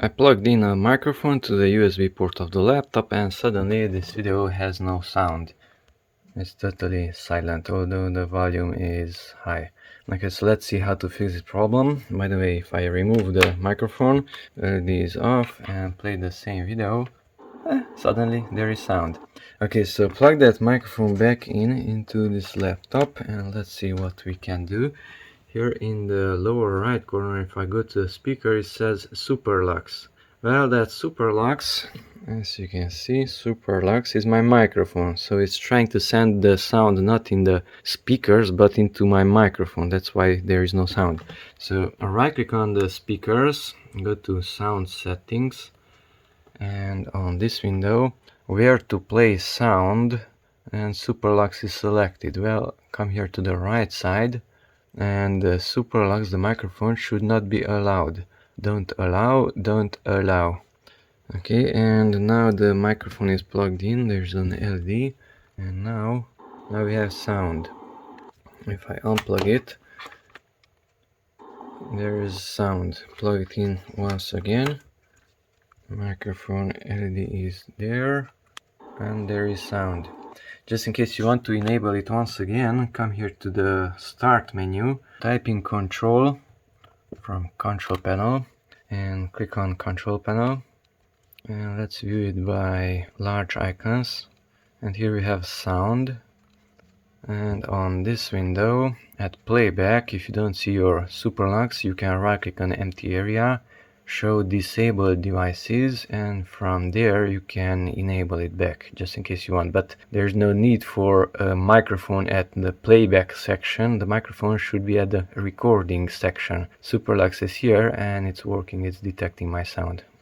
I plugged in a microphone to the USB port of the laptop and suddenly this video has no sound. It's totally silent, although the volume is high. Okay, so let's see how to fix this problem. By the way, if I remove the microphone, LED is off, and play the same video, suddenly there is sound. Okay, so plug that microphone back into this laptop and let's see what we can do. Here in the lower right corner, if I go to the speaker, it says Superlux. Well, that Superlux, as you can see, Superlux is my microphone. So it's trying to send the sound not in the speakers, but into my microphone. That's why there is no sound. So right click on the speakers, go to sound settings, and on this window, where to play sound, and Superlux is selected. Well, come here to the right side, and Superlux, the microphone should not be allowed. Don't allow. Okay, and now the microphone is plugged in. There's an LED, and now we have sound. If I unplug it, there is sound. Plug it in once again. Microphone LED is there, and there is sound. Just in case you want to enable it once again, come here to the start menu, type in control from control panel and click on control panel, and let's view it by large icons. And here we have sound, and on this window at playback, if you don't see your Superlux, you can right click on empty area, show disabled devices, and from there you can enable it back just in case you want. But there's no need for a microphone at the playback section. The microphone should be at the recording section. Superlux is here and it's working, it's detecting my sound.